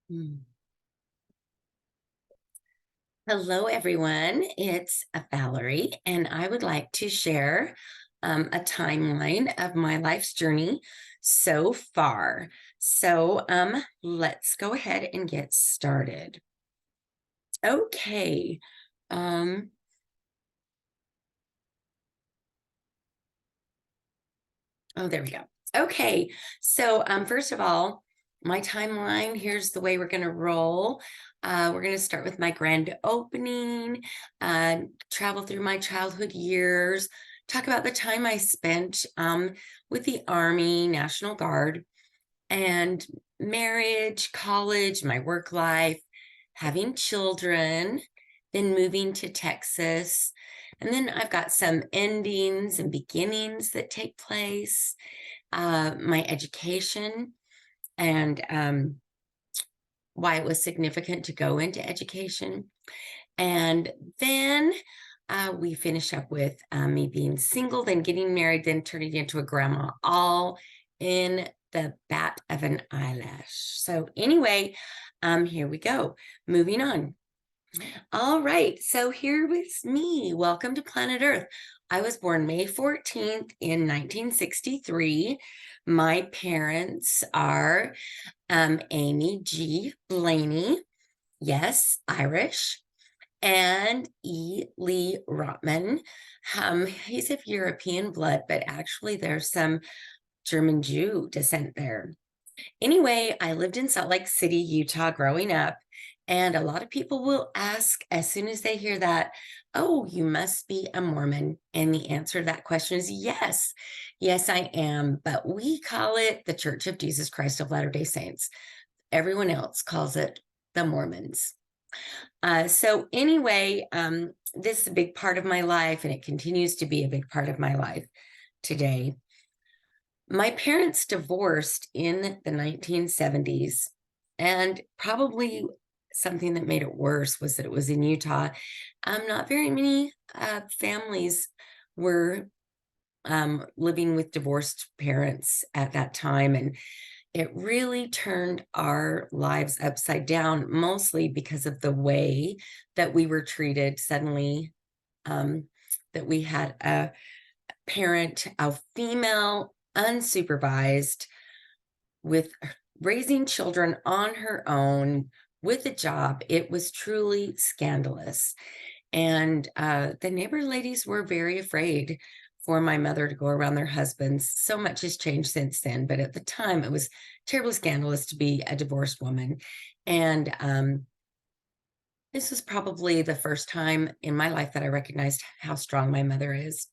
Hmm. Hello, everyone. It's Valerie, and I would like to share a timeline of my life's journey so far. Let's go ahead and get started. Okay. Um, oh, there we go. Okay. First of all, my timeline, here's the way we're going to roll. We're going to start with my grand opening, travel through my childhood years, talk about the time I spent with the Army, National Guard, and marriage, college, my work life, having children, then moving to Texas. And then I've got some endings and beginnings that take place, my education, and why it was significant to go into education. And then we finish up with me being single, then getting married, then turning into a grandma, all in the bat of an eyelash. So, anyway, here we go. Moving on. All right. So, here was me. Welcome to planet Earth. I was born May 14th in 1963. My parents are Amy G. Blaney, yes, Irish, and E. Lee Rotman. He's of European blood, but actually there's some German Jew descent there. Anyway, I lived in Salt Lake City, Utah growing up. And a lot of people will ask as soon as they hear that, oh, you must be a Mormon. And the answer to that question is yes. Yes, I am. But we call it the Church of Jesus Christ of Latter-day Saints. Everyone else calls it the Mormons. This is a big part of my life, and it continues to be a big part of my life today. My parents divorced in the 1970s, and probably something that made it worse was that it was in Utah. Not very many families were living with divorced parents at that time, and it really turned our lives upside down, mostly because of the way that we were treated suddenly, that we had a parent, a female, unsupervised, with raising children on her own with a job. It was truly scandalous. And the neighbor ladies were very afraid for my mother to go around their husbands. So much has changed since then, but at the time it was terribly scandalous to be a divorced woman. And this was probably the first time in my life that I recognized how strong my mother is.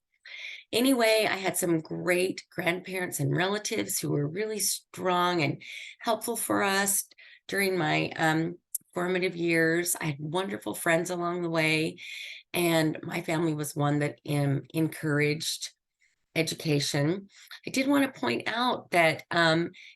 Anyway, I had some great grandparents and relatives who were really strong and helpful for us during my formative years. I had wonderful friends along the way, and my family was one that encouraged education. I did want to point out that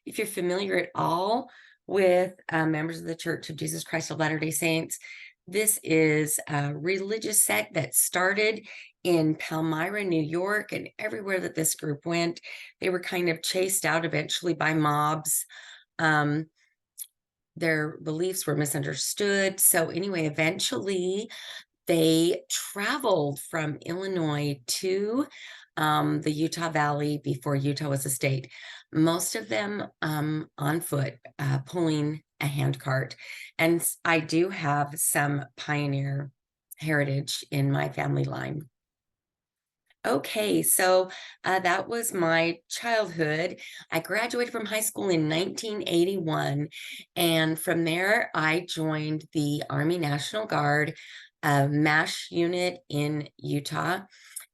if you're familiar at all with members of the Church of Jesus Christ of Latter-day Saints, this is a religious sect that started in Palmyra, New York, and everywhere that this group went, they were kind of chased out eventually by mobs. Um, their beliefs were misunderstood. So anyway, eventually they traveled from Illinois to the Utah Valley before Utah was a state, most of them on foot, pulling a handcart. And I do have some pioneer heritage in my family line. Okay, that was my childhood. I graduated from high school in 1981, and from there I joined the Army National Guard, MASH unit in Utah,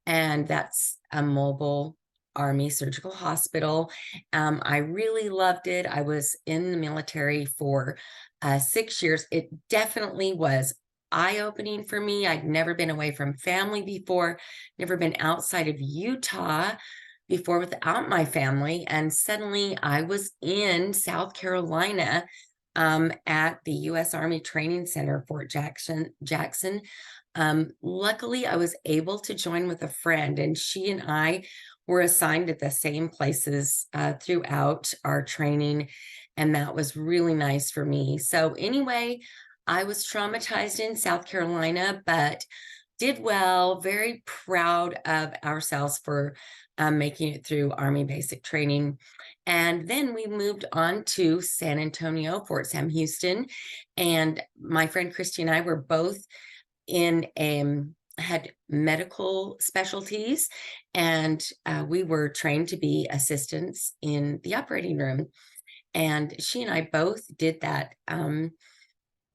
and that's a mobile Army surgical hospital. I really loved it. I was in the military for 6 years. It definitely was eye-opening for me. I'd never been away from family before, never been outside of Utah before without my family. And suddenly I was in South Carolina at the U.S. Army Training Center, Fort Jackson. Luckily, I was able to join with a friend, and she and I were assigned at the same places throughout our training. and that was really nice for me. So anyway, I was traumatized in South Carolina, but did well, very proud of ourselves for making it through Army basic training. And then we moved on to San Antonio, Fort Sam Houston. And my friend Christy and I were both in had medical specialties, and we were trained to be assistants in the operating room. And she and I both did that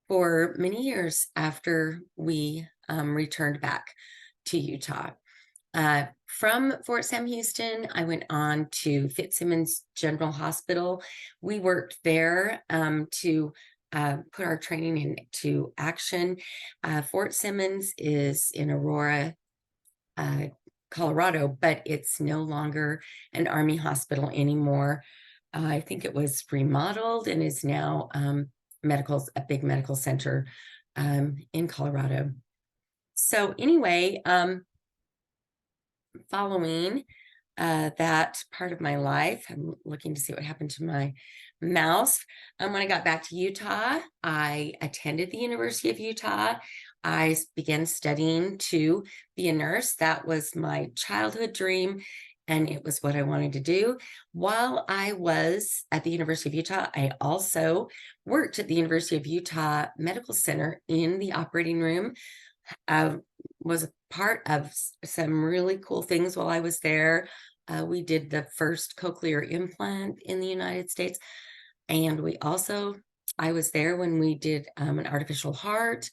for many years after we returned back to Utah. From Fort Sam Houston, I went on to Fitzsimmons General Hospital. We worked there to put our training into action. Fort Simmons is in Aurora, Colorado, but it's no longer an Army hospital anymore. I think it was remodeled and is now a big medical center in Colorado. So anyway, following that part of my life, I'm looking to see what happened to my mouse. When I got back to Utah, I attended the University of Utah. I began studying to be a nurse. That was my childhood dream, and it was what I wanted to do. While I was at the University of Utah, I also worked at the University of Utah Medical Center in the operating room. Was a part of some really cool things while I was there. We did the first cochlear implant in the United States. And I was there when we did an artificial heart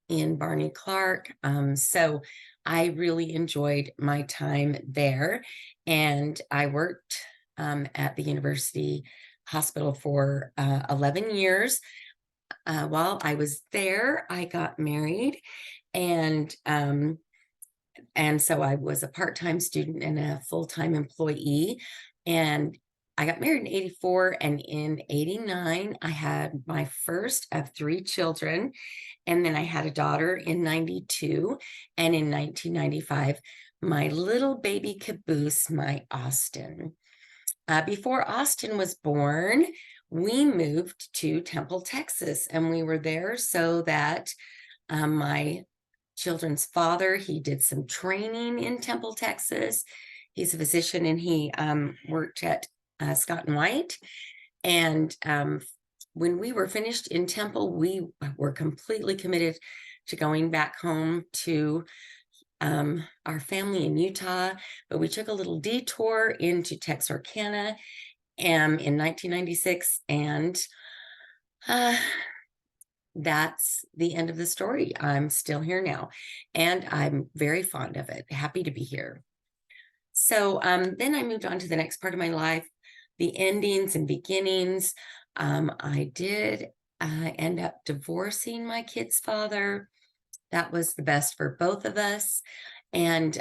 in Barney Clark. So I really enjoyed my time there. And I worked at the university hospital for 11 years. While I was there, I got married, and so I was a part-time student and a full-time employee. And I got married in 84, and in 89, I had my first of 3 children. And then I had a daughter in 92. And in 1995, my little baby caboose, my Austin. Before Austin was born, we moved to Temple, Texas, and we were there so that my children's father, he did some training in Temple, Texas. He's a physician, and he worked at Scott and White. And when we were finished in Temple, we were completely committed to going back home to our family in Utah. But we took a little detour into Texarkana in 1996, and that's the end of the story. I'm still here now, and I'm very fond of it. Happy to be here. So then I moved on to the next part of my life, the endings and beginnings. I did end up divorcing my kid's father. That was the best for both of us. And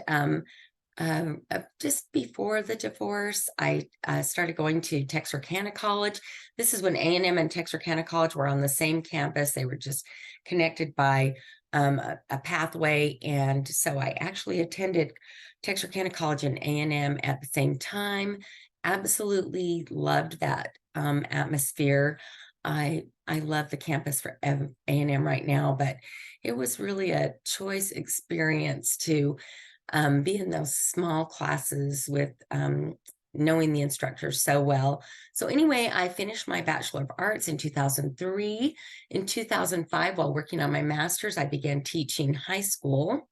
just before the divorce, I started going to Texarkana College. This is when A&M and Texarkana College were on the same campus. They were just connected by a pathway. And so I actually attended Texarkana College and A&M at the same time. Absolutely loved that atmosphere. I love the campus for A&M right now, but it was really a choice experience to be in those small classes with knowing the instructors so well. So anyway, I finished my Bachelor of Arts in 2003. In 2005, while working on my master's, I began teaching high school.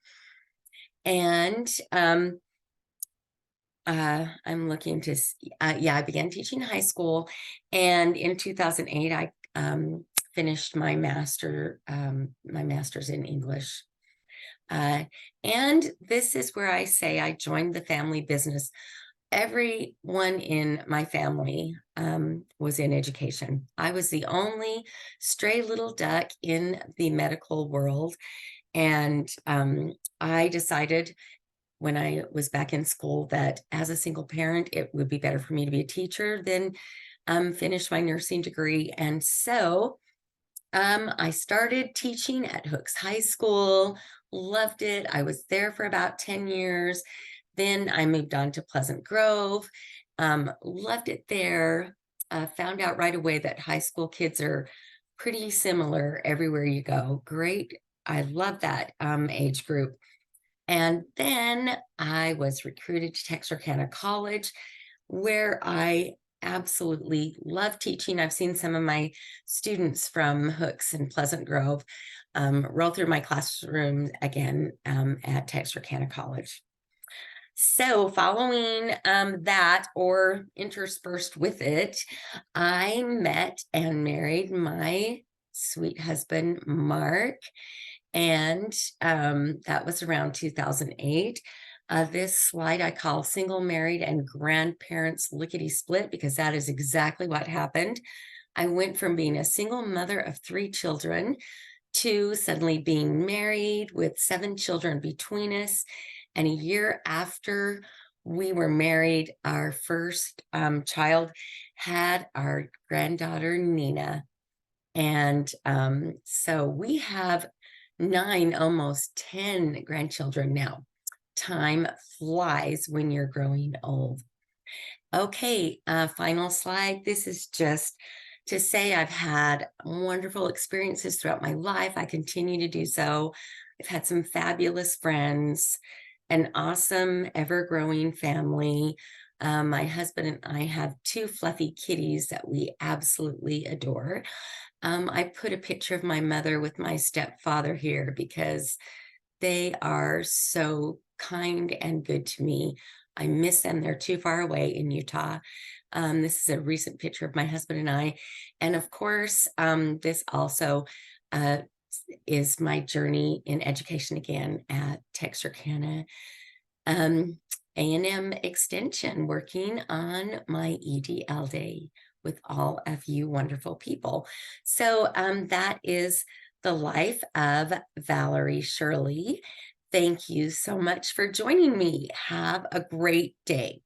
And I'm looking to, I began teaching high school. And in 2008, I finished my master's in English. And this is where I say I joined the family business. Everyone in my family was in education. I was the only stray little duck in the medical world. And I decided when I was back in school that as a single parent, it would be better for me to be a teacher than finish my nursing degree. And so I started teaching at Hooks High School, loved it. I was there for about 10 years. Then I moved on to Pleasant Grove, loved it there. found out right away that high school kids are pretty similar everywhere you go. Great. I love that age group. And then I was recruited to Texarkana College, where I absolutely love teaching. I've seen some of my students from Hooks and Pleasant Grove roll through my classroom again at Texarkana College. So, following that, or interspersed with it, I met and married my sweet husband, Mark, and that was around 2008. This slide I call Single, Married, and Grandparents Lickety Split, because that is exactly what happened. I went from being a single mother of 3 children to suddenly being married with 7 children between us. And a year after we were married, our first child had our granddaughter, Nina. And so we have 9, almost 10 grandchildren now. Time flies when you're growing old. Okay, final slide. This is just to say I've had wonderful experiences throughout my life. I continue to do so. I've had some fabulous friends, an awesome, ever-growing family. My husband and I have 2 fluffy kitties that we absolutely adore. I put a picture of my mother with my stepfather here because they are so kind and good to me. I miss them. They're too far away in Utah. This is a recent picture of my husband and I. And of course, this also is my journey in education again at Texarkana A&M Extension, working on my EDL day with all of you wonderful people. So that is the life of Valerie Shirley. Thank you so much for joining me. Have a great day.